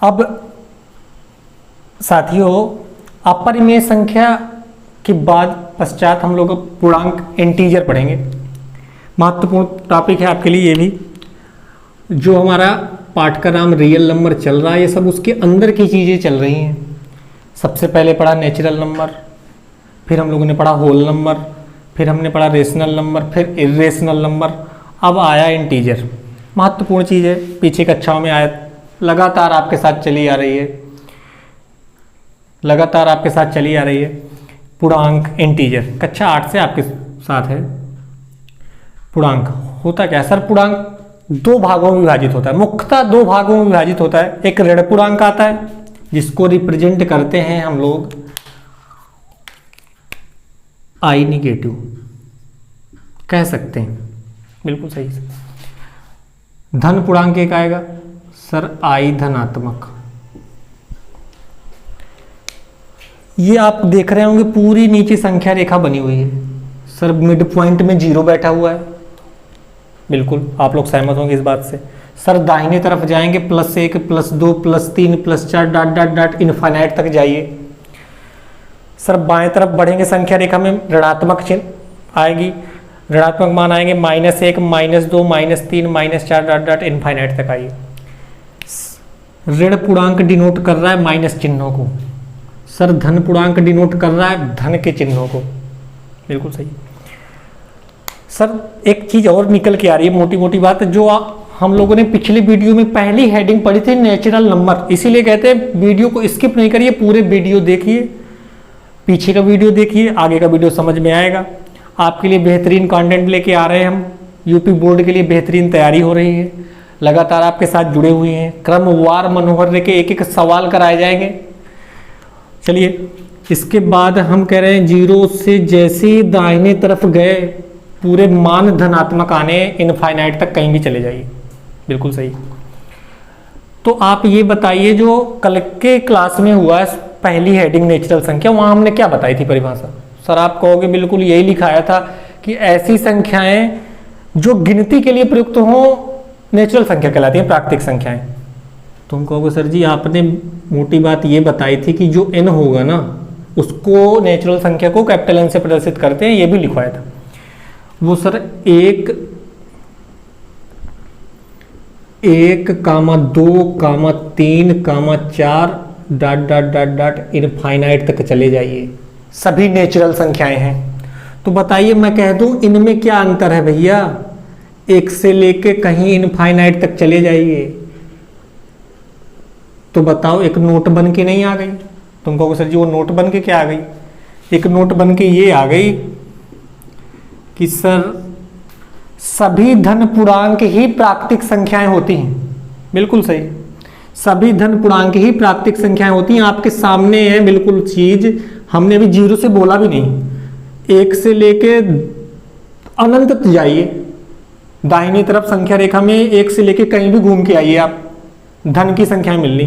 अब साथियों, अपरिमेय संख्या के बाद पश्चात हम लोग पूर्णांक इंटीजर पढ़ेंगे। महत्वपूर्ण टॉपिक है आपके लिए ये भी। जो हमारा पाठ का नाम रियल नंबर चल रहा है, ये सब उसके अंदर की चीज़ें चल रही हैं। सबसे पहले पढ़ा नेचुरल नंबर, फिर हम लोगों ने पढ़ा होल नंबर, फिर हमने पढ़ा रेशनल नंबर, फिर इर्रेशनल नंबर, अब आया इंटीजर। महत्वपूर्ण चीज़ है, पीछे कक्षाओं में आया, लगातार आपके साथ चली आ रही है, लगातार आपके साथ चली आ रही है। पूर्णांक इंटीजर कक्षा 8 से आपके साथ है। पूर्णांक होता क्या है सर? पूर्णांक दो भागों में विभाजित होता है, मुख्यतः दो भागों में विभाजित होता है। एक ऋण पूर्णांक आता है जिसको रिप्रेजेंट करते हैं हम लोग आई निगेटिव कह सकते हैं, बिल्कुल सही से। धन पूर्णांक एक आएगा सर आई धनात्मक। ये आप देख रहे होंगे पूरी नीचे संख्या रेखा बनी हुई है सर, मिड पॉइंट में 0 बैठा हुआ है। बिल्कुल आप लोग सहमत होंगे इस बात से। सर दाहिने तरफ जाएंगे +1 +2 +3 +4 डॉट डॉट डॉट इनफाइनाइट तक जाइए। सर बाएं तरफ बढ़ेंगे संख्या रेखा में ऋणात्मक चिन्ह आएगी, ऋणात्मक मान आएंगे -1 -2 -3 -4 डॉट डॉट इनफाइनाइट तक आइए। ऋण पूर्णांक डिनोट कर रहा है माइनस चिन्हों को, सर धन पूर्णांक डिनोट कर रहा है धन के चिन्हों को। बिल्कुल सही सर। एक चीज और निकल के आ रही है, मोटी मोटी बात जो हम लोगों ने पिछले वीडियो में पहली हेडिंग पढ़ी थी नेचुरल नंबर, इसीलिए कहते हैं वीडियो को स्किप नहीं करिए, पूरे वीडियो देखिए, पीछे का वीडियो देखिए, आगे का वीडियो समझ में आएगा। आपके लिए बेहतरीन कंटेंट लेके आ रहे हैं हम, यूपी बोर्ड के लिए बेहतरीन तैयारी हो रही है, लगातार आपके साथ जुड़े हुए हैं। क्रमवार मनोहर के एक एक सवाल कराए जाएंगे। चलिए इसके बाद हम कह रहे हैं 0 से जैसे ही दाहिने तरफ गए पूरे मान धनात्मक आने, इनफाइनाइट तक कहीं भी चले जाइए। बिल्कुल सही। तो आप ये बताइए जो कल के क्लास में हुआ है पहली हेडिंग नेचुरल संख्या, वहां हमने क्या बताई थी परिभाषा? सर आप कहोगे बिल्कुल यही लिखाया था कि ऐसी संख्याएं जो गिनती के लिए प्रयुक्त हो नेचुरल संख्या कहलाती है, प्राकृतिक संख्याएं। तुम कहोगे सर जी आपने मोटी बात ये बताई थी कि जो n होगा ना उसको नेचुरल संख्या को कैपिटल N से प्रदर्शित करते हैं, ये भी लिखवाया था। वो sir 1, 2, 3, 4 dot dot dot dot infinite तक चले जाइए, सभी नेचुरल संख्याएं हैं। तो बताइए मैं कह दूं इनमें क्या अंतर है भैया? 1 से लेके कहीं इनफाइनाइट तक चले जाइए, तो बताओ एक नोट बन के नहीं आ गई? तुम कहोगे सर जी वो नोट बन के क्या आ गई? एक नोट बन के ये आ गई कि सर सभी धन पूर्णांक ही प्राकृतिक संख्याएं होती हैं। बिल्कुल सही, सभी धन पूर्णांक ही प्राकृतिक संख्याएं होती हैं। आपके सामने है बिल्कुल चीज, हमने अभी 0 से बोला भी नहीं। 1 से लेके अनंत तक जाइए, दाहिनी तरफ संख्या रेखा में 1 से लेके कहीं भी घूम के आइए, आप धन की संख्याएं मिलनी।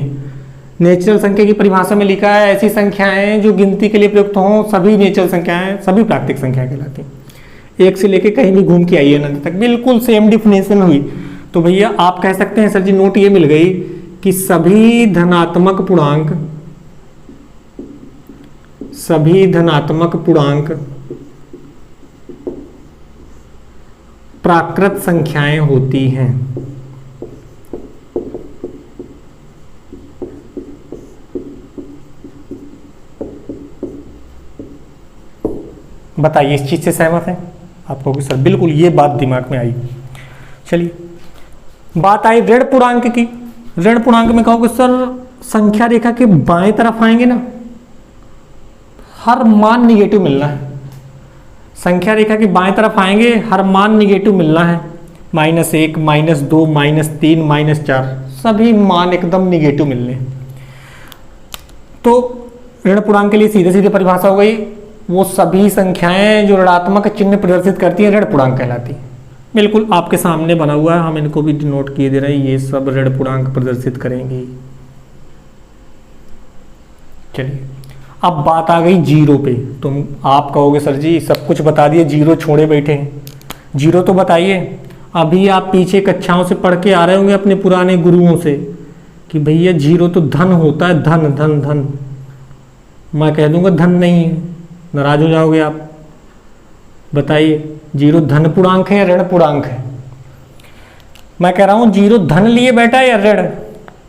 नेचुरल संख्या की परिभाषा में लिखा है ऐसी संख्याएं जो गिनती के लिए प्रयुक्त हों, सभी नेचुरल संख्याएं, सभी प्राकृतिक संख्याएं कहलाती हैं। 1 से लेके कहीं भी घूम के आइए अनंत तक, बिल्कुल सेम डिफिनेशन हुई। तो भैया आप कह सकते हैं सर जी नोट ये मिल गई कि सभी धनात्मक पूर्णांक प्राकृत संख्याएं होती हैं। बताइए इस चीज से सहमत हैं आप कहोगे सर बिल्कुल ये बात दिमाग में आई। चलिए बात आई ऋण पूर्णांक की। ऋण पूर्णांक में कहोगे सर संख्या रेखा के बाएं तरफ आएंगे ना, हर मान निगेटिव मिलना है। संख्या रेखा के बाएं तरफ आएंगे, हर मान निगेटिव मिलना है। -1 -2 -3 -4 सभी मान एकदम निगेटिव मिलने हैं। तो ऋण पूर्णांक के लिए सीधे सीधे परिभाषा हो गई, वो सभी संख्याएं जो ऋणात्मक चिन्ह प्रदर्शित करती हैं ऋण पूर्णांक कहलाती है। बिल्कुल आपके सामने बना हुआ है, हम इनको भी नोट किए दे रहे हैं, ये सब ऋण पूर्णांक प्रदर्शित करेंगे। चलिए अब बात आ गई 0 पे। तुम आप कहोगे सर जी सब कुछ बता दिए, 0 छोड़े बैठे हैं। 0 तो बताइए, अभी आप पीछे कक्षाओं से पढ़ के आ रहे होंगे अपने पुराने गुरुओं से कि भैया जीरो तो धन होता है, धन धन धन। मैं कह दूंगा धन नहीं है, नाराज हो जाओगे आप। बताइए जीरो धन पूर्णांक है या ऋण पूर्णांक है? मैं कह रहा हूं जीरो धन लिए बैठा है या ऋण?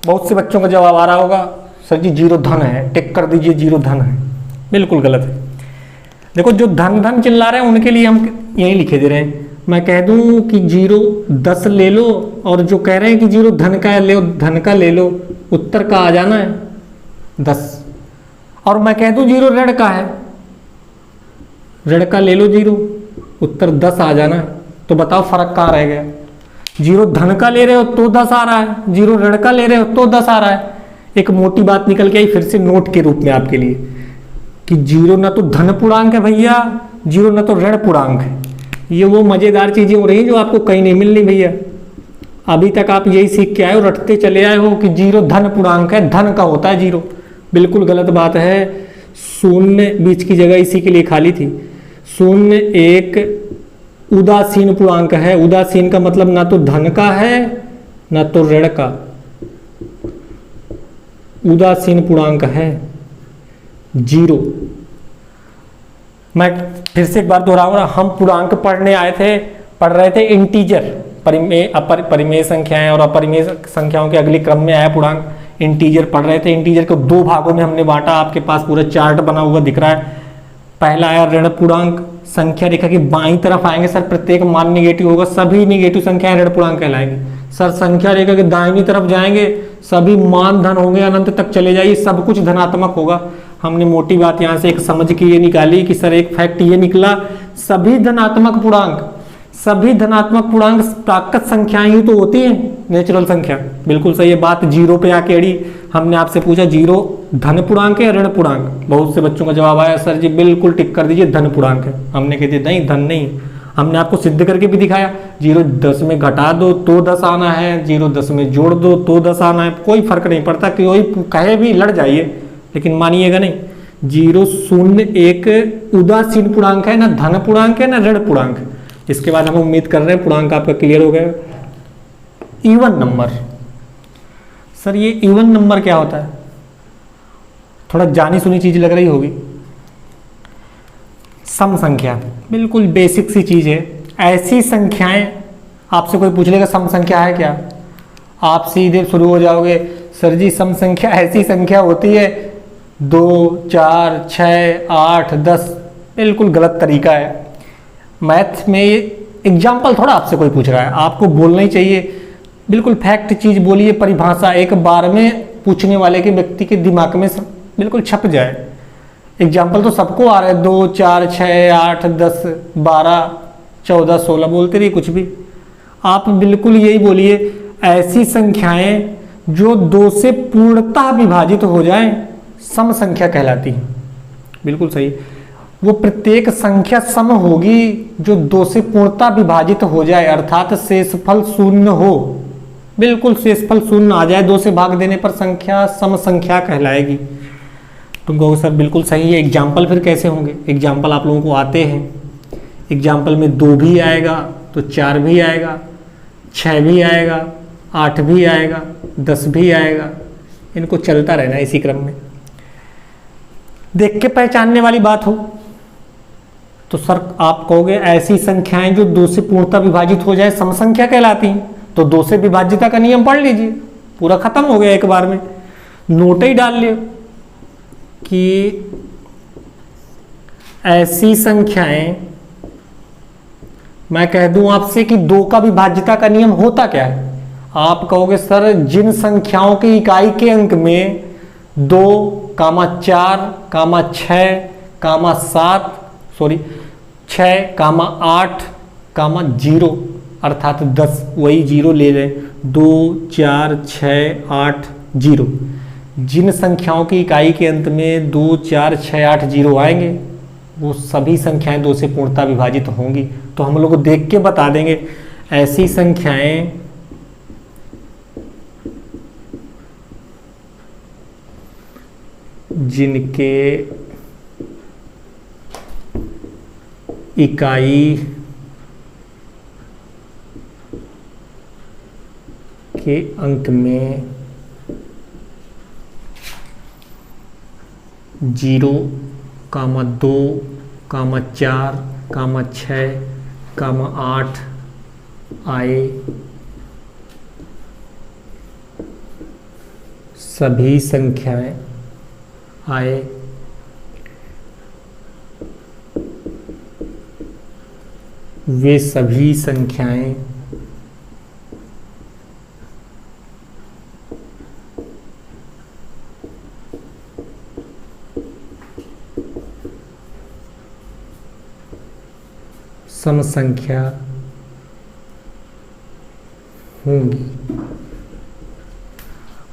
बहुत से बच्चों का जवाब आ रहा होगा सर जी जीरो धन है, टिक कर दीजिए जीरो धन है। बिल्कुल गलत है। देखो जो धन धन चिल्ला रहे हैं उनके लिए हम यही लिखे दे रहे हैं। मैं कह दूं कि जीरो 10 ले लो, और जो कह रहे हैं कि जीरो धन का ले लो, धन का ले लो, उत्तर का आ जाना है 10। और मैं कह दूं जीरो ऋण का है, ऋण का ले लो जीरो, उत्तर 10 आ जाना है। तो बताओ फर्क कहाँ रह गया? जीरो धन का ले रहे हो तो 10 आ रहा है, जीरो ऋण का ले रहे हो तो 10 आ रहा है। एक मोटी बात निकल के आई फिर से नोट के रूप में आपके लिए कि जीरो ना तो धन पूर्णांक है भैया, जीरो ना तो ऋण पूर्णांक है। ये वो मजेदार चीजें हो रही हैं जो आपको कहीं नहीं मिलनी भैया। अभी तक आप यही सीख के आए हो, रटते चले आए हो कि जीरो धन पूर्णांक है, धन का होता है जीरो। बिल्कुल गलत बात है। शून्य बीच की जगह इसी के लिए खाली थी। शून्य एक उदासीन पूर्णांक है। उदासीन का मतलब ना तो धन का है ना तो ऋण का, उदासीन पूर्णांक है जीरो। मैं फिर से एक बार दोहराऊंगा, हम पूर्णांक पढ़ रहे थे इंटीजर, परिमेय संख्याएं और अपरिमेय संख्याओं के अगले क्रम में आया पूर्णांक। इंटीजर पढ़ रहे थे। इंटीजर को 2 भागों में हमने बांटा, आपके पास पूरा चार्ट बना हुआ दिख रहा है। पहला आया ऋण पूर्णांक, संख्या रेखा की बाईं तरफ आएंगे सर, प्रत्येक मान निगेटिव होगा, सभी निगेटिव संख्याएं ऋण पूर्णांक कहलाएंगी। सर संख्या रेखा के दाहिनी तरफ जाएंगे, सभी मान धन होंगे, अनंत तक चले जाइए, सब कुछ धनात्मक होगा। हमने मोटी बात यहाँ से एक समझ के ये निकाली कि सर एक फैक्ट ये निकला, सभी धनात्मक पूर्णांक प्राकृत संख्याएं ही तो होती हैं, नेचुरल संख्या। बिल्कुल सही है बात। जीरो पे आके अड़ी। हमने आपसे पूछा जीरो धन पूर्णांक है या ऋण पूर्णांक? बहुत से बच्चों का जवाब आया सर जी बिल्कुल टिक कर दीजिए धन पूर्णांक है। हमने कह दिया नहीं धन नहीं। हमने आपको सिद्ध करके भी दिखाया, जीरो 10 में घटा दो तो 10 आना है, जीरो 10 में जोड़ दो तो 10 आना है, कोई फर्क नहीं पड़ता। कोई कहे भी लड़ जाइए लेकिन मानिएगा नहीं। जीरो शून्य एक उदासीन पूर्णांक है, ना धन पूर्णांक है ना ऋण पूर्णांक है। इसके बाद हम उम्मीद कर रहे हैं पूर्णांक आपका क्लियर हो गया। इवन नंबर, सर ये इवन नंबर क्या होता है? थोड़ा जानी सुनी चीज लग रही होगी। सम संख्या बिल्कुल बेसिक सी चीज है। ऐसी संख्याएं, आपसे कोई पूछ लेगा सम संख्या है क्या, आप सीधे शुरू हो जाओगे सर जी सम संख्या ऐसी संख्या होती है 2 4 6 8 10। बिल्कुल गलत तरीका है। मैथ में एग्जाम्पल थोड़ा आपसे कोई पूछ रहा है, आपको बोलना ही चाहिए। बिल्कुल फैक्ट चीज बोलिए, परिभाषा एक बार में पूछने वाले के व्यक्ति के दिमाग में बिल्कुल छप जाए। एग्जाम्पल तो सबको आ रहा है, 2 4 6 8 10 12 14 16 बोलते रहिए कुछ भी। आप बिल्कुल यही बोलिए ऐसी संख्याएं जो 2 से पूर्णतः विभाजित हो जाएं सम संख्या कहलाती हैं। बिल्कुल सही। वो प्रत्येक संख्या सम होगी जो 2 से पूर्णतः विभाजित हो जाए, अर्थात शेषफल शून्य हो। बिल्कुल शेषफल शून्य आ जाए 2 से भाग देने पर संख्या सम संख्या कहलाएगी। तो गौ सर बिल्कुल सही है। एग्जाम्पल फिर कैसे होंगे? एग्जाम्पल आप लोगों को आते हैं। एग्जाम्पल में 2 भी आएगा तो 4 भी आएगा, 6 भी आएगा, 8 भी आएगा, 10 भी आएगा। इनको चलता रहना इसी क्रम में। देख के पहचानने वाली बात हो तो सर आप कहोगे ऐसी संख्याएं जो 2 से पूर्णतः विभाजित हो जाए सम संख्या कहलाती हैं। तो 2 से विभाज्यता का नियम पढ़ लीजिए, पूरा खत्म हो गया एक बार में। नोट ही डाल लियो कि ऐसी संख्याएं, मैं कह दूं आपसे कि 2 का विभाज्यता का नियम होता क्या है? आप कहोगे सर जिन संख्याओं की इकाई के अंक में 2, 4, 6, 7 6, 8, 0 अर्थात 10, वही 0 ले लें, 2 4 6 8 0। जिन संख्याओं की इकाई के अंत में 2 4 6 8 0 आएंगे वो सभी संख्याएं 2 से पूर्णतः विभाजित होंगी। तो हम लोग देख के बता देंगे ऐसी संख्याएं जिनके इकाई के अंक में 0, 2, 4, 6, 8 आए सभी संख्याएं आए वे सभी संख्याएं सम संख्या होंगी।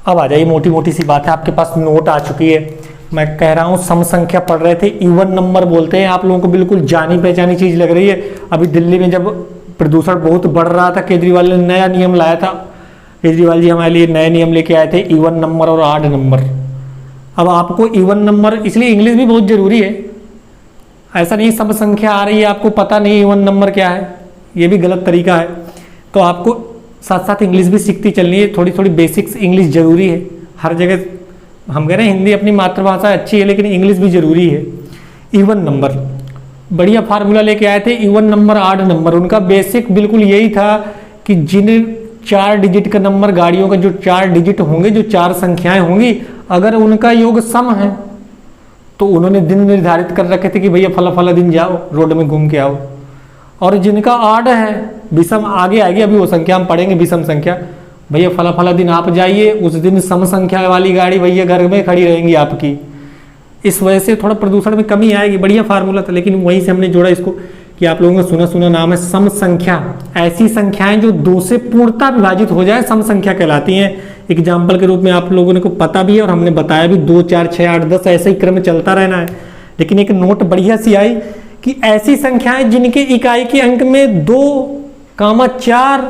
अब आ जाइए, मोटी मोटी सी बात है, आपके पास नोट आ चुकी है। मैं कह रहा हूं सम संख्या पढ़ रहे थे, इवन नंबर बोलते हैं, आप लोगों को बिल्कुल जानी पहचानी चीज लग रही है। अभी दिल्ली में जब प्रदूषण बहुत बढ़ रहा था, केजरीवाल ने नया नियम लाया था। केजरीवाल जी हमारे लिए नए नियम लेके आए थे, इवन नंबर और ऑड नंबर। अब आपको इवन नंबर, इसलिए इंग्लिश भी बहुत जरूरी है। ऐसा नहीं सम संख्या आ रही है आपको पता नहीं इवन नंबर क्या है, ये भी गलत तरीका है। तो आपको साथ साथ इंग्लिश भी सीखती चलनी है, थोड़ी थोड़ी बेसिक्स इंग्लिश जरूरी है हर जगह। हम कह रहे हैं हिंदी अपनी मातृभाषा अच्छी है, लेकिन इंग्लिश भी जरूरी है। इवन नंबर, बढ़िया फार्मूला लेके आए थे, इवन नंबर ऑड नंबर। उनका बेसिक बिल्कुल यही था कि जिन 4 डिजिट का नंबर, गाड़ियों का जो 4 डिजिट होंगे, जो 4 संख्याएं होंगी, अगर उनका योग सम है तो उन्होंने दिन निर्धारित कर रखे थे कि भैया फला फला दिन जाओ, रोड में घूम के आओ। और जिनका ऑड है, विषम आगे आएगी, अभी वो संख्या हम पढ़ेंगे, विषम संख्या, भैया फला फला दिन आप जाइए, उस दिन सम संख्या वाली गाड़ी भैया घर में खड़ी रहेंगी आपकी। इस वजह से थोड़ा प्रदूषण में कमी आएगी। बढ़िया फार्मूला था, लेकिन वहीं से हमने जोड़ा इसको कि आप लोगों का सुना नाम है सम संख्या। ऐसी संख्याएं जो 2 से पूर्णतः विभाजित हो जाए सम संख्या कहलाती हैं। एग्जाम्पल के रूप में आप लोगों को पता भी है और हमने बताया भी, 2, 4, 6, 8, 10 ऐसे ही क्रम में चलता रहना है। लेकिन एक नोट बढ़िया सी आई कि ऐसी संख्याएं जिनके इकाई के अंक में 2, 4,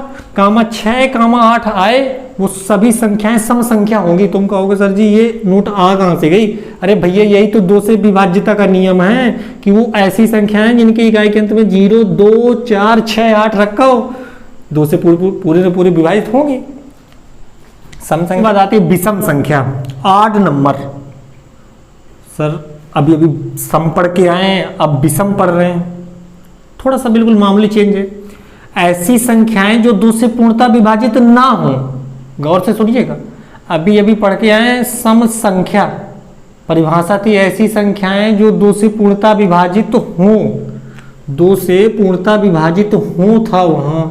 6, 8 आए, वो सभी संख्याएं सम संख्या होंगी। तुम कहोगे सर जी ये नोट आ कहां से गई? अरे भैया यही तो 2 से विभाज्यता का नियम है कि वो ऐसी संख्याएं जिनके इकाई के अंत में 0, 2, 4, 6, 8 रखा हो, 2 से पूरे विभाजित होंगी। सम संख्या बाद आती है विषम संख्या, ऑड नंबर। सर अभी सम पढ़ के आए, अब विषम पढ़ रहे हैं, थोड़ा सा बिल्कुल मामूली चेंज है। ऐसी संख्याएं जो 2 से पूर्णतः विभाजित ना हो, गौर से सुनिएगा, अभी पढ़ के आए सम संख्या, परिभाषा थी ऐसी संख्याएं जो 2 से पूर्णतः विभाजित हों, 2 से पूर्णतः विभाजित हों था वहां,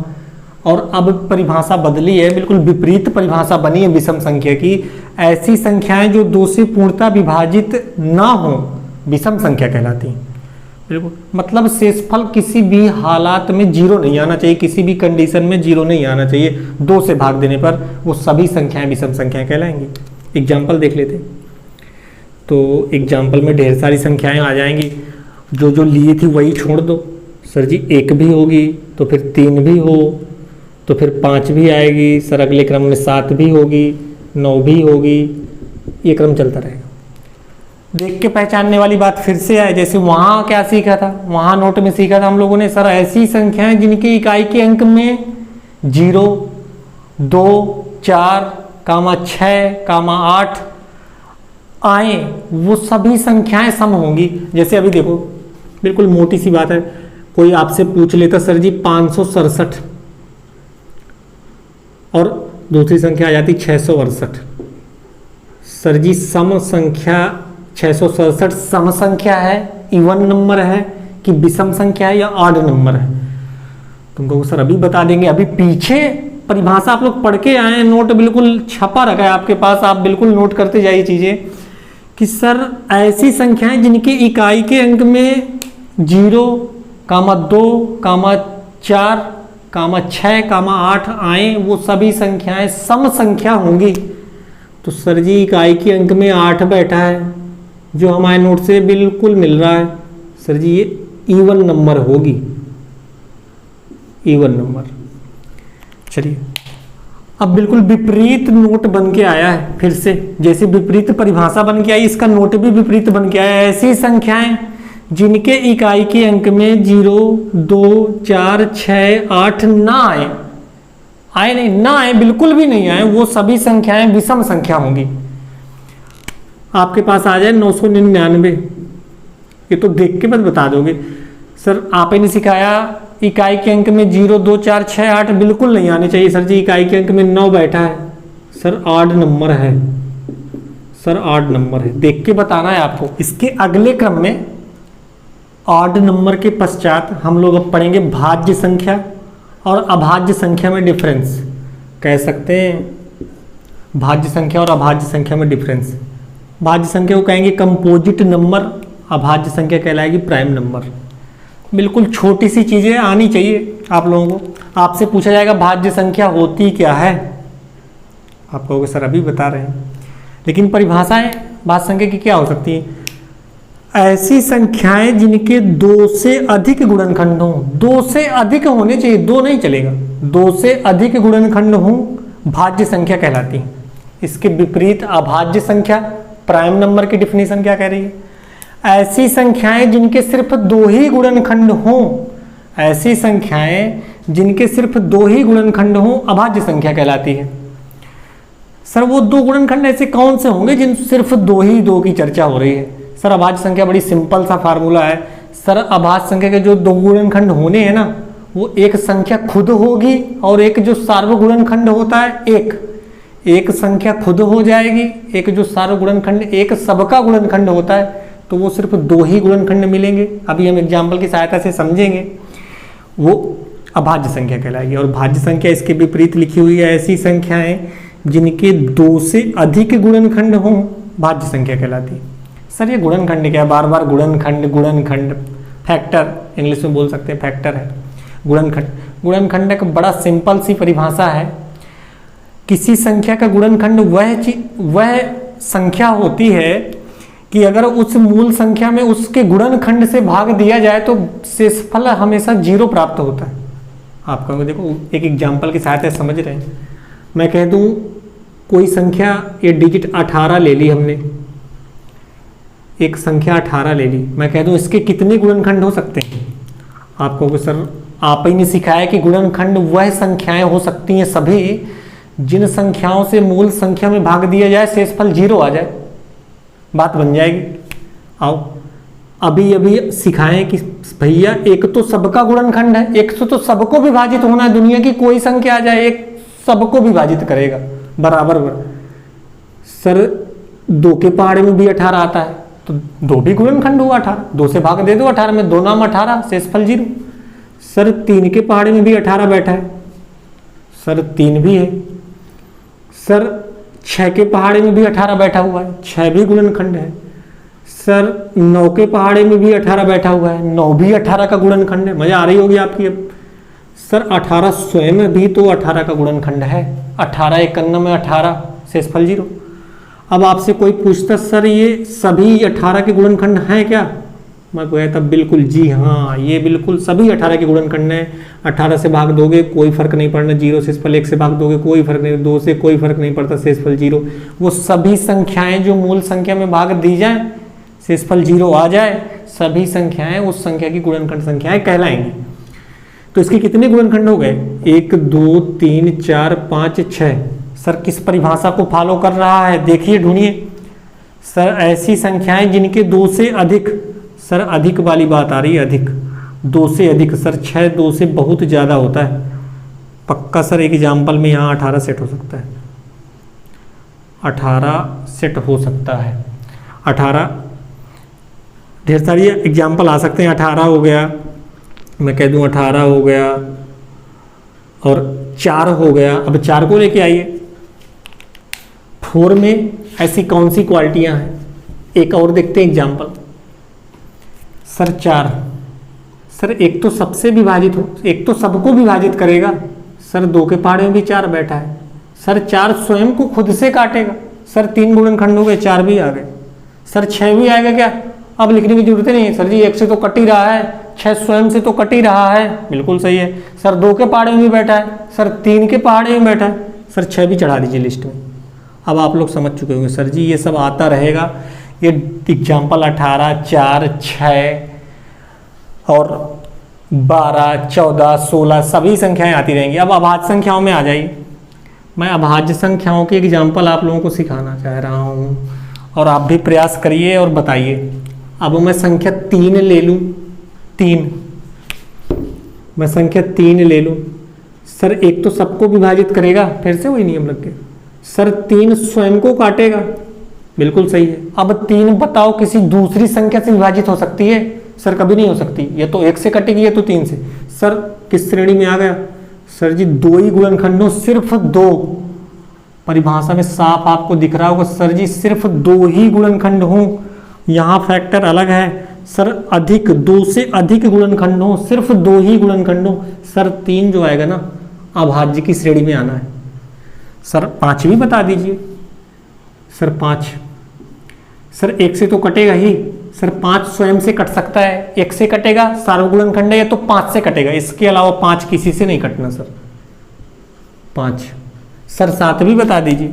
और अब परिभाषा बदली है, बिल्कुल विपरीत परिभाषा बनी है विषम संख्या की। ऐसी संख्याएं जो 2 से पूर्णतः विभाजित ना हो विषम संख्या कहलाती हैं। बिल्कुल, मतलब शेषफल किसी भी हालात में 0 नहीं आना चाहिए, किसी भी कंडीशन में 0 नहीं आना चाहिए। 2 से भाग देने पर वो सभी संख्याएं विषम संख्याएं कहलाएंगी। एग्जाम्पल देख लेते हैं। तो एग्जाम्पल में ढेर सारी संख्याएं आ जाएंगी, जो लिए थी वही छोड़ दो। सर जी 1 भी होगी तो फिर 3 भी हो तो फिर 5 भी आएगी, सर अगले क्रम में 7 भी होगी, 9 भी होगी, ये क्रम चलता रहेगा। देख के पहचानने वाली बात फिर से आए, जैसे वहां क्या सीखा था, वहां नोट में सीखा था हम लोगों ने, सर ऐसी संख्याएं जिनकी इकाई के अंक में 0, 2, 4, 6, 8 आए, वो सभी संख्याएं सम होंगी। जैसे अभी देखो, बिल्कुल मोटी सी बात है, कोई आपसे पूछ लेता सर जी 567 और दूसरी संख्या आ जाती 668, सर जी सम संख्या 667 सम संख्या है, इवन नंबर है कि विषम संख्या है या ऑड नंबर है? तुमको सर अभी बता देंगे, अभी पीछे परिभाषा आप लोग पढ़ के आए हैं, नोट बिल्कुल छपा रखा है आपके पास, आप बिल्कुल नोट करते जाइए चीजें कि सर ऐसी संख्याएं जिनकी इकाई के अंक में 0, 2, 4, 6, 8 आए, वो सभी संख्याएं सम संख्या होंगी। तो सर जी इकाई के अंक में 8 बैठा है, जो हमारे नोट से बिल्कुल मिल रहा है, सर जी ये इवन नंबर होगी, इवन नंबर। चलिए अब बिल्कुल विपरीत नोट बन के आया है, फिर से जैसे विपरीत परिभाषा बन के आई, इसका नोट भी विपरीत बन के आया है। ऐसी संख्याएं जिनके इकाई के अंक में 0, 2, 4, 6, 8 ना आए नहीं, ना आए, बिल्कुल भी नहीं आए, वो सभी संख्याएं विषम संख्या होंगी। आपके पास आ जाए 999, ये तो देख के बस बता दोगे। सर आप ही ने सिखाया इकाई के अंक में 0, 2, 4, 6, 8 बिल्कुल नहीं आने चाहिए सर जी। इकाई के अंक में 9 बैठा है सर, 8 नंबर है सर, 8 नंबर है, देख के बताना है आपको। इसके अगले क्रम में 8 नंबर के पश्चात हम लोग अब पढ़ेंगे भाज्य संख्या और अभाज्य संख्या में डिफरेंस। कह सकते हैं भाज्य संख्या और अभाज्य संख्या में डिफरेंस। भाज्य संख्या को कहेंगे कंपोजिट नंबर, अभाज्य संख्या कहलाएगी प्राइम नंबर। बिल्कुल छोटी सी चीज़ें आनी चाहिए आप लोगों को। आपसे पूछा जाएगा भाज्य संख्या होती क्या है, आप कहोगे सर अभी बता रहे हैं, लेकिन परिभाषाएं भाज्य संख्या की क्या हो सकती है? ऐसी संख्याएं जिनके 2 से अधिक गुणनखंड हों। 2 से अधिक होने चाहिए, 2 नहीं चलेगा, 2 से अधिक गुणनखंड हों भाज्य संख्या कहलाती है। इसके विपरीत अभाज्य संख्या, प्राइम नंबर की डिफिनीशन क्या कह रही है? ऐसी संख्याएं जिनके सिर्फ 2 ही गुणनखंड हों, ऐसी संख्याएं जिनके सिर्फ 2 ही गुणनखंड हों अभाज्य संख्या कहलाती है। सर वो 2 गुणनखंड ऐसे कौन से होंगे जिन सिर्फ 2 की चर्चा हो रही है? सर अभाज्य संख्या बड़ी सिंपल सा फार्मूला है सर। अभाज्य संख्या के जो 2 गुणनखंड होने हैं ना, वो एक संख्या खुद होगी और एक जो सार्वगुणनखंड होता है एक संख्या खुद हो जाएगी, एक जो सार्वगुणनखंड एक सबका गुणनखंड होता है, तो वो सिर्फ 2 ही गुणनखंड मिलेंगे। अभी हम एग्जाम्पल की सहायता से समझेंगे, वो अभाज्य संख्या कहलाएगी। और भाज्य संख्या इसके विपरीत लिखी हुई है, ऐसी संख्याएं जिनके 2 से अधिक गुणनखंड हों भाज्य संख्या कहलाती है। सर ये गुणनखंड क्या है? बार बार गुणनखंड फैक्टर इंग्लिश में बोल सकते हैं, फैक्टर है गुणनखंड एक बड़ा सिंपल सी परिभाषा है। किसी संख्या का गुणनखंड वह संख्या होती है कि अगर उस मूल संख्या में उसके गुणनखंड से भाग दिया जाए तो शेषफल हमेशा 0 प्राप्त होता है। आप कहोगे देखो एक एग्जाम्पल की सहायता से समझ रहे हैं। मैं कह दूं कोई संख्या, ये डिजिट 18 ले ली हमने, एक संख्या 18 ले ली, मैं कह दूं इसके कितने गुणनखंड हो सकते हैं? आप कहोगे सर आप ही ने सिखाया कि गुणनखंड वह संख्याएं हो सकती हैं सभी जिन संख्याओं से मूल संख्या में भाग दिया जाए शेषफल 0 आ जाए, बात बन जाएगी। आओ अभी सिखाएं कि भैया एक तो सबका गुणनखंड है, एक तो सबको विभाजित होना है, दुनिया की कोई संख्या आ जाए एक सबको विभाजित करेगा बराबर। सर 2 के पहाड़े में भी 18 आता है, तो 2 भी गुणनखंड हुआ 18, 2 से भाग दे दो 18 में, 2 नाम 18 शेषफल 0। सर 3 के पहाड़े में भी 18 बैठा है, सर 3 भी है। सर 6 के पहाड़े में भी 18 बैठा हुआ है, 6 भी गुणनखंड है। सर 9 के पहाड़े में भी 18 बैठा हुआ है, 9 भी 18 का गुणनखंड है। मजा आ रही होगी आपकी अब। सर 18 स्वयं भी तो 18 का गुणनखंड है, 18 51 में 18 शेषफल 0। अब आपसे कोई पूछता सर ये सभी 18 के गुणनखंड हैं क्या? मैं कहता बिल्कुल जी हाँ, ये बिल्कुल सभी 18 के गुणनखंड हैं। 18 से भाग दोगे कोई फर्क नहीं पड़ना 0, शेषफल 1 से भाग दोगे कोई फर्क नहीं, 2 से कोई फर्क नहीं पड़ता शेषफल 0। वो सभी संख्याएं जो मूल संख्या में भाग दी जाए शेषफल 0 आ जाए, सभी संख्याएं उस संख्या की गुणनखंड संख्याएं कहलाएंगी। तो इसके कितने गुणनखंड हो गए? 1 2 3 4 5 6। सर किस परिभाषा को फॉलो कर रहा है? देखिए ढूंढिए। सर ऐसी संख्याएं जिनके 2 से अधिक, सर अधिक वाली बात आ रही है, अधिक 2 से अधिक। सर 6 2 से बहुत ज़्यादा होता है पक्का। सर एक एग्जाम्पल में यहाँ 18 सेट हो सकता है, 18 सेट हो सकता है, 18 ढेर सारी एग्जाम्पल आ सकते हैं। 18 हो गया, मैं कह दूं 18 हो गया और 4 हो गया। अब 4 को लेके आइए। 4 में ऐसी कौन सी क्वालिटियां हैं? एक और देखते हैं एग्जाम्पल। सर 4, सर एक तो सबसे विभाजित हो, एक तो सबको विभाजित करेगा। सर 2 के पहाड़े में भी 4 बैठा है। सर 4 स्वयं को खुद से काटेगा। सर 3 गुणनखंड हो गए, 4 भी आ गए। सर 6 भी आएगा क्या? अब लिखने की जरूरत नहीं है सर जी, 1 से तो कट ही रहा है, 6 स्वयं से तो कट ही रहा है, बिल्कुल सही है। सर 2 के पहाड़े में भी बैठा है, सर 3 के पहाड़े में बैठा है, सर 6 भी चढ़ा दीजिए लिस्ट में। अब आप लोग समझ चुके होंगे सर जी ये सब आता रहेगा। ये एग्जाम्पल 18 4 6 और 12 14 16 सभी संख्याएं आती रहेंगी। अब अभाज्य संख्याओं में आ जाइए। मैं अभाज्य संख्याओं के एग्जाम्पल आप लोगों को सिखाना चाह रहा हूँ। और आप भी प्रयास करिए और बताइए। अब मैं संख्या 3 ले लूँ, 3, मैं संख्या 3 ले लूँ सर, एक तो सबको विभाजित करेगा, फिर से वही नियम लग गया सर, 3 स्वयं को काटेगा, बिल्कुल सही है। अब 3 बताओ किसी दूसरी संख्या से विभाजित हो सकती है? सर कभी नहीं हो सकती, ये तो 1 से कटेगी, ये तो 3 से। सर किस श्रेणी में आ गया? सर जी 2 ही गुणनखंडों, सिर्फ 2, परिभाषा में साफ आपको दिख रहा होगा सर जी, सिर्फ 2 ही गुणनखंड हों, यहाँ फैक्टर अलग है सर, अधिक 2 से अधिक गुणनखंड हों, सिर्फ 2 ही गुणनखंड हों, सर 3 जो आएगा ना अभाज्य की श्रेणी में आना है। सर 5 भी बता दीजिए। सर 5, सर 1 से तो कटेगा ही सर, 5 स्वयं से कट सकता है, 1 से कटेगा, सार्वगुणनखंड है, या तो 5 से कटेगा, इसके अलावा 5 किसी से नहीं कटना सर, 5। सर 7 भी बता दीजिए।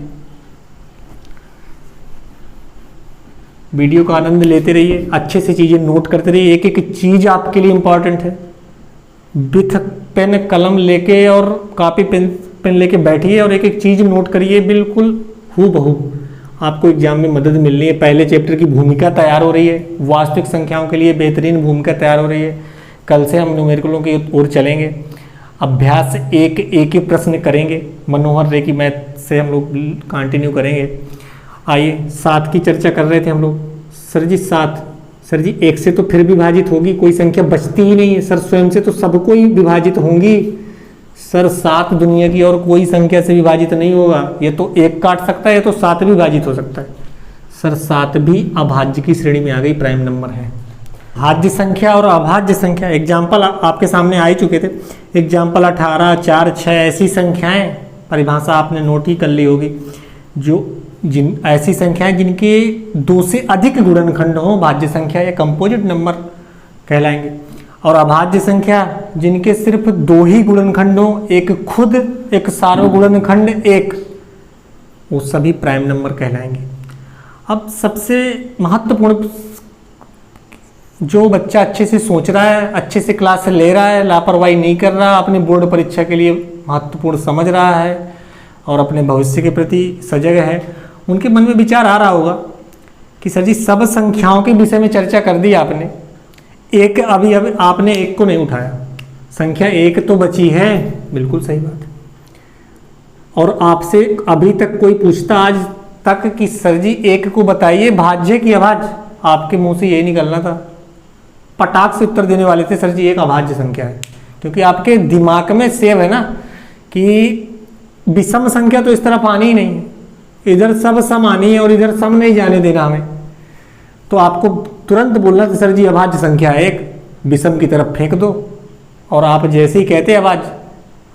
वीडियो का आनंद लेते रहिए, अच्छे से चीजें नोट करते रहिए, एक एक चीज आपके लिए इंपॉर्टेंट है। बिथ पेन कलम लेके और कॉपी पेन लेके बैठिए और एक एक चीज नोट करिए, बिल्कुल हूबहू आपको एग्जाम में मदद मिलनी है। पहले चैप्टर की भूमिका तैयार हो रही है, वास्तविक संख्याओं के लिए बेहतरीन भूमिका तैयार हो रही है। कल से हम न्यूमेरिकलों की ओर चलेंगे, अभ्यास एक ही प्रश्न करेंगे, मनोहर रे की मैथ से हम लोग कंटिन्यू करेंगे। आइए 7 की चर्चा कर रहे थे हम लोग। सर जी 7, सर जी 1 से तो फिर विभाजित होगी, कोई संख्या बचती ही नहीं है सर, स्वयं से तो सबको ही विभाजित होंगी सर, 7 दुनिया की और कोई संख्या से विभाजित नहीं होगा, ये तो 1 काट सकता है, ये तो 7 भी विभाजित हो सकता है सर, 7 भी अभाज्य की श्रेणी में आ गई, प्राइम नंबर है। भाज्य संख्या और अभाज्य संख्या एग्जाम्पल आपके सामने आ ही चुके थे, एग्जाम्पल 18, 4, 6 ऐसी संख्याएं, परिभाषा आपने नोट ही कर ली होगी, जिन ऐसी संख्याएं जिनके 2 से अधिक गुणनखंड हो, भाज्य संख्या या कंपोजिट नंबर कहलाएंगे। और अभाज्य संख्या जिनके सिर्फ 2 ही गुणनखंड हो, एक खुद, एक सार्वगुणनखंड, एक, वो सभी प्राइम नंबर कहलाएंगे। अब सबसे महत्वपूर्ण, जो बच्चा अच्छे से सोच रहा है, अच्छे से क्लास ले रहा है, लापरवाही नहीं कर रहा, अपनी बोर्ड परीक्षा के लिए महत्वपूर्ण समझ रहा है और अपने भविष्य के प्रति सजग है, उनके मन में विचार आ रहा होगा कि सर जी सब संख्याओं के विषय में चर्चा कर दी आपने, एक अभी आपने 1 को नहीं उठाया, संख्या 1 तो बची है, बिल्कुल सही बात है। और आपसे अभी तक कोई पूछता आज तक कि सर जी 1 को बताइए भाज्य की अभाज्य, आपके मुंह से यही निकलना था, पटाख से उत्तर देने वाले थे सर जी 1 अभाज्य संख्या है, क्योंकि आपके दिमाग में सेव है ना कि विषम संख्या तो इस तरफ आनी ही नहीं है, इधर सब सम आनी है और इधर सम नहीं जाने देना हमें, तो आपको तुरंत बोलना था सर जी अभाज्य संख्या 1, विषम की तरफ फेंक दो। और आप जैसे ही कहते अभाज्य,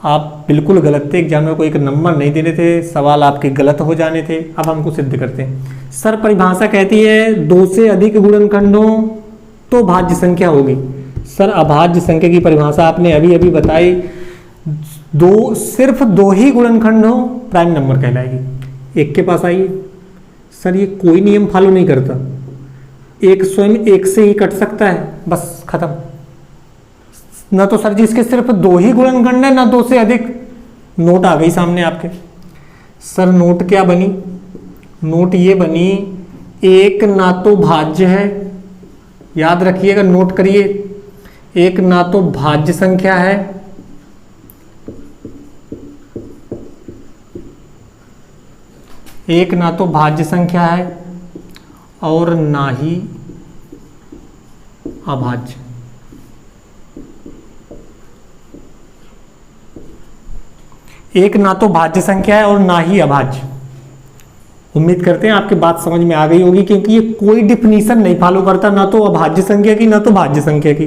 आप बिल्कुल गलत थे, एग्जाम में कोई एक नंबर नहीं देने थे, सवाल आपके गलत हो जाने थे। अब हमको सिद्ध करते हैं। सर परिभाषा कहती है 2 से अधिक गुणनखंडों तो भाज्य संख्या होगी। सर अभाज्य संख्या की परिभाषा आपने अभी अभी बताई, सिर्फ 2 ही गुणनखंड हो प्राइम नंबर कहलाएगी। 1 के पास आइए। सर ये कोई नियम फॉलो नहीं करता, 1 स्वयं 1 से ही कट सकता है, बस खत्म। ना तो सर जी इसके सिर्फ 2 ही गुणनखंड है, ना 2 से अधिक। नोट आ गई सामने आपके। सर नोट क्या बनी? नोट ये बनी, 1 ना तो भाज्य है, याद रखिएगा, नोट करिए, 1 ना तो भाज्य संख्या है, एक ना तो भाज्य संख्या है और ना ही अभाज्य। एक ना तो भाज्य संख्या है और ना ही अभाज्य। उम्मीद करते हैं आपकी बात समझ में आ गई होगी, क्योंकि ये कोई डिफिनीशन नहीं फॉलो करता, ना तो अभाज्य संख्या की ना तो भाज्य संख्या की।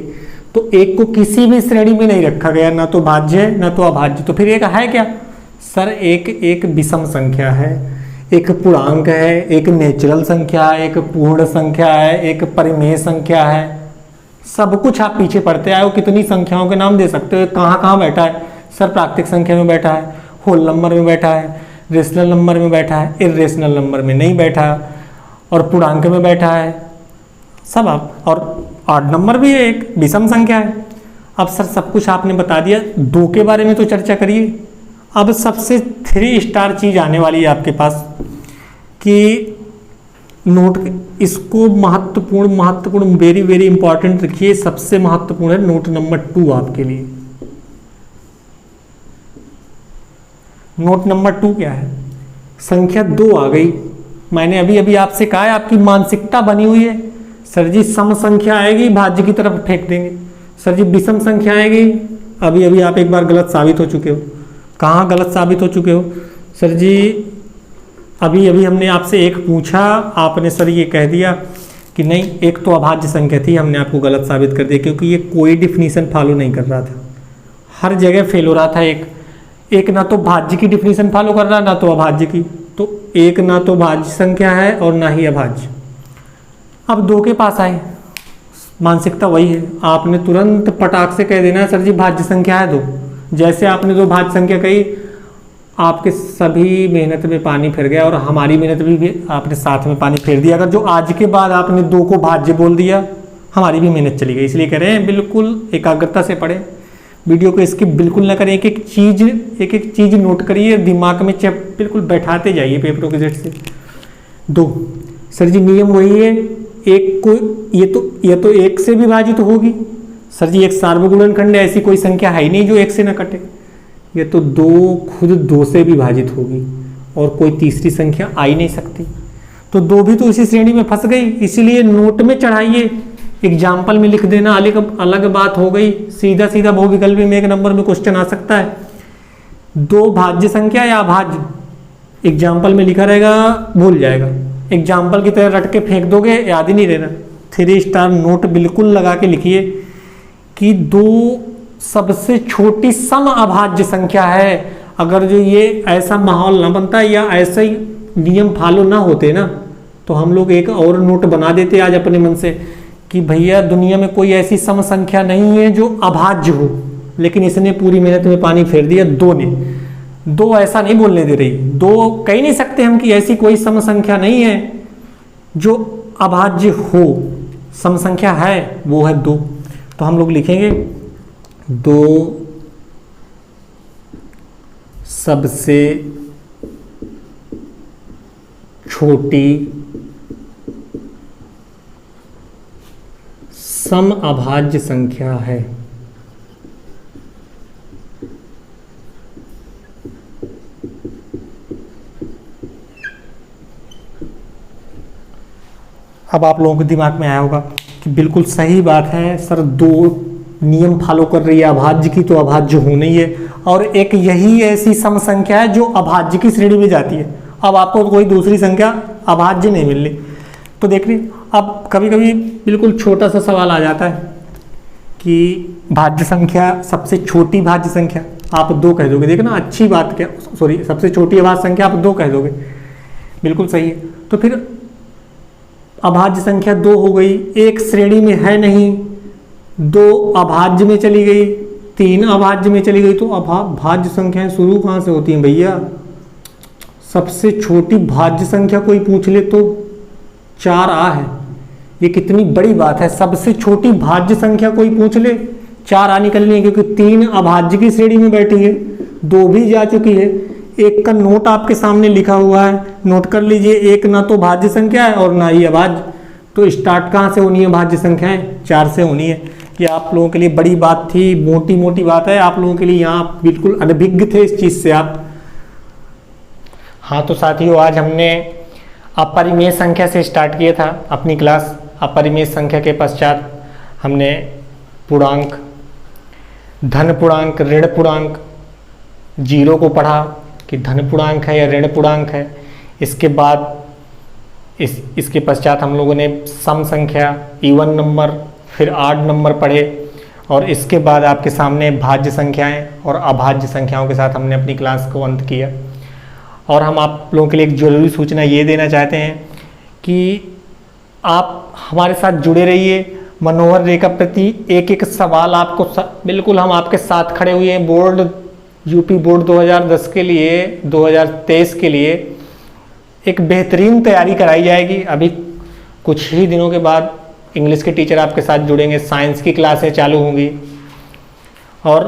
तो 1 को किसी भी श्रेणी में नहीं रखा गया, ना तो भाज्य है ना तो अभाज्य। तो फिर 1 है क्या? सर एक विषम संख्या है, एक पूर्णांक है, एक नेचुरल संख्या है, एक पूर्ण संख्या है, एक परिमेय संख्या है। सब कुछ आप पीछे पढ़ते आए हो, कितनी संख्याओं के नाम दे सकते हो। कहाँ कहाँ बैठा है? सर प्राकृतिक संख्या में बैठा है, होल नंबर में बैठा है, रेशनल नंबर में बैठा है, इर्रेशनल नंबर में नहीं बैठा, और पूर्णांक में बैठा है, सब आप। और ऑड नंबर भी है, एक विषम संख्या है। अब सर सब कुछ आपने बता दिया, 2 के बारे में तो चर्चा करिए। अब सबसे 3 स्टार चीज आने वाली है आपके पास कि नोट, इसको महत्वपूर्ण वेरी वेरी इंपॉर्टेंट रखिए, सबसे महत्वपूर्ण है नोट नंबर 2 आपके लिए। नोट नंबर 2 क्या है? संख्या 2 आ गई। मैंने अभी अभी आपसे कहा है आपकी मानसिकता बनी हुई है, सर जी सम संख्या आएगी भाज्य की तरफ फेंक देंगे, सर जी विषम संख्या आएगी। अभी अभी आप एक बार गलत साबित हो चुके हो। कहाँ गलत साबित हो चुके हो? सर जी अभी अभी हमने आपसे एक पूछा, आपने सर ये कह दिया कि नहीं एक तो अभाज्य संख्या थी, हमने आपको गलत साबित कर दिया क्योंकि ये कोई डिफिनीशन फॉलो नहीं कर रहा था, हर जगह फेल हो रहा था। एक ना तो भाज्य की डिफिनीशन फॉलो कर रहा, ना तो अभाज्य की। तो एक ना तो भाज्य संख्या है और ना ही अभाज्य। अब 2 के पास आए, मानसिकता वही है, आपने तुरंत पटाख से कह देना है सर जी भाज्य संख्या है 2। जैसे आपने 2 भाज्य संख्या कही, आपके सभी मेहनत में पानी फिर गया और हमारी मेहनत भी आपने साथ में पानी फेर दिया। अगर जो आज के बाद आपने 2 को भाज्य बोल दिया, हमारी भी मेहनत चली गई। इसलिए कह रहे हैं बिल्कुल एकाग्रता से पढ़ें, वीडियो को स्किप बिल्कुल ना करें, एक एक चीज नोट करिए, दिमाग में बिल्कुल बैठाते जाइए पेपरों के जेट से। 2 सर जी नियम वही है, एक को ये तो 1 से विभाजित होगी। सर जी एक सार्वगुणनखंड है, ऐसी कोई संख्या है ही नहीं जो 1 से ना कटे। ये तो 2 खुद 2 से विभाजित होगी और कोई तीसरी संख्या आ ही नहीं सकती। तो 2 भी तो इसी श्रेणी में फंस गई, इसीलिए नोट में चढ़ाइए, एग्जाम्पल में लिख देना अलग बात हो गई। सीधा सीधा बहुविकल्पी में 1 नंबर में क्वेश्चन आ सकता है, 2 भाज्य संख्या या अभाज्य, एग्जाम्पल में लिखा रहेगा, भूल जाएगा। एग्जाम्पल की तरह रट के फेंक दोगे, याद ही नहीं रहना। 3 स्टार नोट बिल्कुल लगा के लिखिए कि 2 सबसे छोटी सम अभाज्य संख्या है। अगर जो ये ऐसा माहौल ना बनता या ऐसा ही नियम फॉलो ना होते ना, तो हम लोग एक और नोट बना देते आज अपने मन से कि भैया दुनिया में कोई ऐसी सम संख्या नहीं है जो अभाज्य हो। लेकिन इसने पूरी मेहनत में पानी फेर दिया 2 ने। 2 ऐसा नहीं बोलने दे रही, 2 कह नहीं सकते हम कि ऐसी कोई सम संख्या नहीं है जो अभाज्य हो। सम संख्या है, वो है 2। तो हम लोग लिखेंगे 2 सबसे छोटी सम अभाज्य संख्या है। अब आप लोगों के दिमाग में आया होगा कि बिल्कुल सही बात है सर, 2 नियम फॉलो कर रही है अभाज्य की, तो अभाज्य होना ही है। और एक यही ऐसी सम संख्या है जो अभाज्य की श्रेणी में जाती है। अब आपको कोई दूसरी संख्या अभाज्य नहीं मिल रही। तो देख रही, अब कभी कभी बिल्कुल छोटा सा सवाल आ जाता है कि भाज्य संख्या, सबसे छोटी भाज्य संख्या आप 2 कह दोगे। देखना अच्छी बात क्या, सॉरी सबसे छोटी अभाज्य संख्या आप 2 कह दोगे, बिल्कुल सही है। तो फिर अभाज्य संख्या 2 हो गई, एक श्रेणी में है नहीं, 2 अभाज्य में चली गई, 3 अभाज्य में चली गई। तो भाज्य संख्याएं शुरू कहाँ से होती हैं भैया? सबसे छोटी भाज्य संख्या कोई पूछ ले तो 4 आ है। ये कितनी बड़ी बात है, सबसे छोटी भाज्य संख्या कोई पूछ ले 4 आ निकलनी है, क्योंकि 3 अभाज्य की श्रेणी में बैठी है, 2 भी जा चुकी है। 1 का नोट आपके सामने लिखा हुआ है, नोट कर लीजिए। 1 ना तो भाज्य संख्या है और ना ही अभाज्य, तो स्टार्ट कहाँ से होनी है भाज्य संख्याएं? 4 से होनी है। ये आप लोगों के लिए बड़ी बात थी, मोटी मोटी बात है आप लोगों के लिए, यहाँ बिल्कुल अनभिज्ञ थे इस चीज़ से आप। हाँ तो साथियों, आज हमने अपरिमेय संख्या से स्टार्ट किया था अपनी क्लास। अपरिमेय संख्या के पश्चात हमने पूर्णांक, धन पूर्णांक, ऋण पूर्णांक, जीरो को पढ़ा कि धन पूर्णांक है या ऋण पूर्णांक है। इसके बाद इसके पश्चात हम लोगों ने सम संख्या, इवन नंबर, फिर ऑड नंबर पढ़े, और इसके बाद आपके सामने भाज्य संख्याएं और अभाज्य संख्याओं के साथ हमने अपनी क्लास को अंत किया। और हम आप लोगों के लिए एक जरूरी सूचना ये देना चाहते हैं कि आप हमारे साथ जुड़े रहिए। मनोहर रे का प्रति एक एक सवाल आपको बिल्कुल हम आपके साथ खड़े हुए हैं। बोर्ड, यूपी बोर्ड 2010 के लिए, 2023 के लिए एक बेहतरीन तैयारी कराई जाएगी। अभी कुछ ही दिनों के बाद इंग्लिश के टीचर आपके साथ जुड़ेंगे, साइंस की क्लासें चालू होंगी। और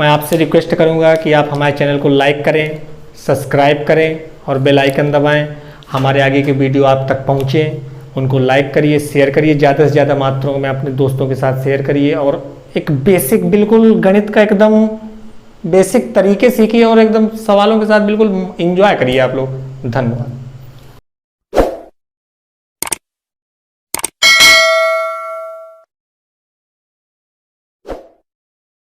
मैं आपसे रिक्वेस्ट करूंगा कि आप हमारे चैनल को लाइक करें, सब्सक्राइब करें और बेल आइकन दबाएं। हमारे आगे के वीडियो आप तक पहुँचे, उनको लाइक करिए, शेयर करिए, ज़्यादा से ज़्यादा मात्रा में अपने दोस्तों के साथ शेयर करिए और एक बेसिक बिल्कुल गणित का एकदम बेसिक तरीके सीखिए और एकदम सवालों के साथ बिल्कुल एंजॉय करिए आप लोग। धन्यवाद।